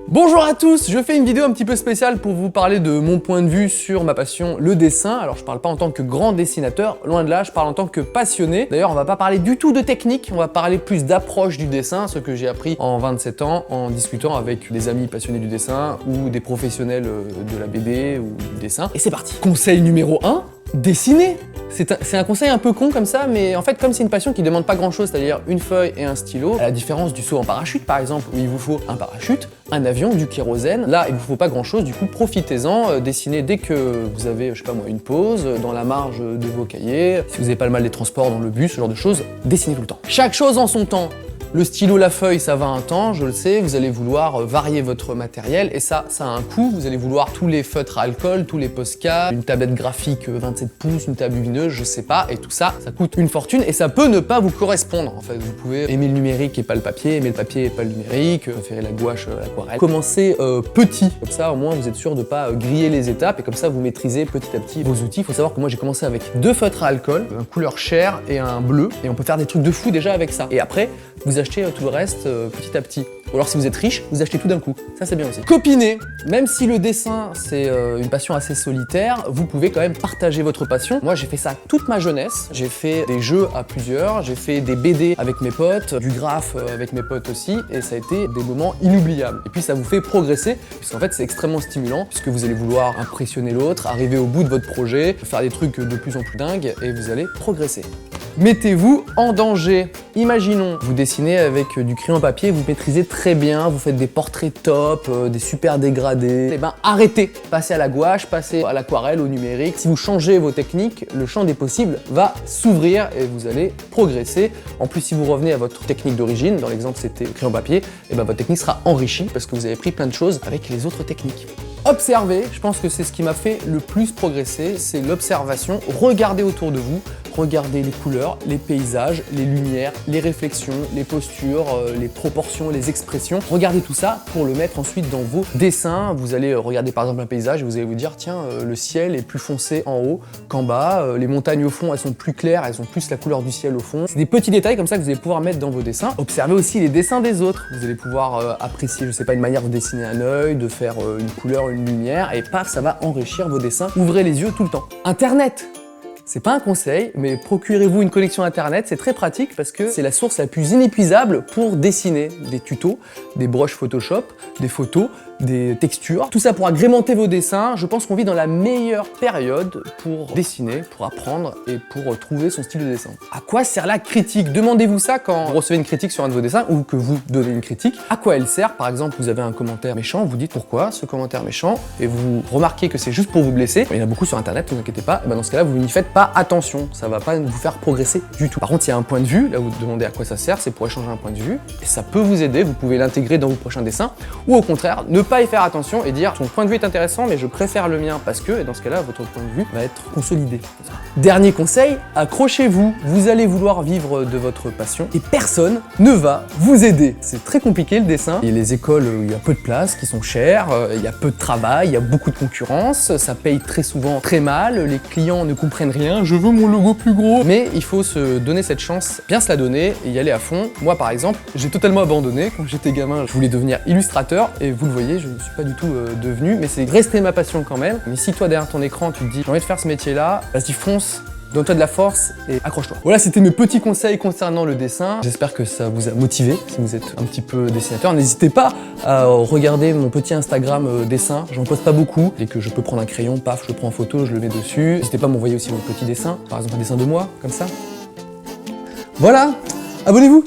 Bonjour à tous, je fais une vidéo un petit peu spéciale pour vous parler de mon point de vue sur ma passion, le dessin. Alors je parle pas en tant que grand dessinateur, loin de là, je parle en tant que passionné. D'ailleurs on va pas parler du tout de technique, on va parler plus d'approche du dessin, ce que j'ai appris en 27 ans en discutant avec des amis passionnés du dessin ou des professionnels de la BD ou du dessin. Et c'est parti. Conseil numéro 1, dessiner. C'est un conseil un peu con comme ça, mais en fait comme c'est une passion qui demande pas grand chose, c'est-à-dire une feuille et un stylo, à la différence du saut en parachute par exemple, où il vous faut un parachute, un avion, du kérosène, là il vous faut pas grand chose, du coup profitez-en, dessinez dès que vous avez, je sais pas moi, une pause, dans la marge de vos cahiers, si vous avez pas le mal des transports dans le bus, ce genre de choses, dessinez tout le temps. Chaque chose en son temps. Le stylo, la feuille, ça va un temps, je le sais, vous allez vouloir varier votre matériel et ça a un coût. Vous allez vouloir tous les feutres à alcool, tous les Posca, une tablette graphique 27 pouces, une table lumineuse, je sais pas, et tout ça, ça coûte une fortune et ça peut ne pas vous correspondre. En fait, vous pouvez aimer le numérique et pas le papier, aimer le papier et pas le numérique, préférer la gouache à l'aquarelle. Commencez petit, comme ça au moins vous êtes sûr de pas griller les étapes et comme ça vous maîtrisez petit à petit vos outils. Il faut savoir que moi j'ai commencé avec 2 feutres à alcool, un couleur chair et un bleu, et on peut faire des trucs de fou déjà avec ça. Et après, vous achetez tout le reste petit à petit. Ou alors si vous êtes riche, vous achetez tout d'un coup. Ça c'est bien aussi. Copiner. Même si le dessin c'est une passion assez solitaire, vous pouvez quand même partager votre passion. Moi j'ai fait ça toute ma jeunesse. J'ai fait des jeux à plusieurs, j'ai fait des BD avec mes potes, du graphe avec mes potes aussi, et ça a été des moments inoubliables. Et puis ça vous fait progresser, puisqu'en fait c'est extrêmement stimulant, puisque vous allez vouloir impressionner l'autre, arriver au bout de votre projet, faire des trucs de plus en plus dingues, et vous allez progresser. Mettez-vous en danger. Imaginons, vous dessinez avec du crayon papier, vous maîtrisez très bien, vous faites des portraits top, des super dégradés. Eh ben arrêtez, passez à la gouache, passez à l'aquarelle, au numérique. Si vous changez vos techniques, le champ des possibles va s'ouvrir et vous allez progresser. En plus, si vous revenez à votre technique d'origine, dans l'exemple c'était crayon papier, eh ben votre technique sera enrichie parce que vous avez pris plein de choses avec les autres techniques. Observez, je pense que c'est ce qui m'a fait le plus progresser, c'est l'observation. Regardez autour de vous, regardez les couleurs, les paysages, les lumières, les réflexions, les postures, les proportions, les expressions. Regardez tout ça pour le mettre ensuite dans vos dessins. Vous allez regarder par exemple un paysage et vous allez vous dire tiens, le ciel est plus foncé en haut qu'en bas, les montagnes au fond elles sont plus claires, elles ont plus la couleur du ciel au fond. C'est des petits détails comme ça que vous allez pouvoir mettre dans vos dessins. Observez aussi les dessins des autres. Vous allez pouvoir apprécier, je sais pas, une manière de dessiner un œil, de faire une couleur, une lumière, et paf, ça va enrichir vos dessins. Ouvrez les yeux tout le temps. Internet. C'est pas un conseil, mais procurez-vous une connexion internet, c'est très pratique parce que c'est la source la plus inépuisable pour dessiner des tutos, des brushes Photoshop, des photos, des textures. Tout ça pour agrémenter vos dessins. Je pense qu'on vit dans la meilleure période pour dessiner, pour apprendre et pour trouver son style de dessin. À quoi sert la critique? Demandez-vous ça quand vous recevez une critique sur un de vos dessins ou que vous donnez une critique. À quoi elle sert? Par exemple, vous avez un commentaire méchant, vous dites pourquoi ce commentaire méchant et vous remarquez que c'est juste pour vous blesser. Il y en a beaucoup sur internet, ne vous inquiétez pas. Et ben dans ce cas-là, vous n'y faites pas attention, ça va pas vous faire progresser du tout. Par contre, il y a un point de vue, là vous vous demandez à quoi ça sert, c'est pour échanger un point de vue et ça peut vous aider, vous pouvez l'intégrer dans vos prochains dessins ou au contraire, ne pas y faire attention et dire ton point de vue est intéressant mais je préfère le mien parce que, et dans ce cas-là, votre point de vue va être consolidé. Dernier conseil, accrochez-vous, vous allez vouloir vivre de votre passion et personne ne va vous aider. C'est très compliqué le dessin, il y a les écoles où il y a peu de place, qui sont chères, il y a peu de travail, il y a beaucoup de concurrence, ça paye très souvent très mal, les clients ne comprennent rien, je veux mon logo plus gros. Mais il faut se donner cette chance, bien se la donner et y aller à fond. Moi par exemple, j'ai totalement abandonné. Quand j'étais gamin, je voulais devenir illustrateur et vous le voyez, je ne suis pas du tout devenu, mais c'est resté ma passion quand même. Mais si toi derrière ton écran, tu te dis j'ai envie de faire ce métier-là, vas-y fonce, donne-toi de la force et accroche-toi. Voilà, c'était mes petits conseils concernant le dessin. J'espère que ça vous a motivé si vous êtes un petit peu dessinateur. N'hésitez pas à regarder mon petit Instagram dessin. J'en poste pas beaucoup. Dès que je peux prendre un crayon, paf, je le prends en photo, je le mets dessus. N'hésitez pas à m'envoyer aussi vos petits dessins. Par exemple, un dessin de moi, comme ça. Voilà, abonnez-vous!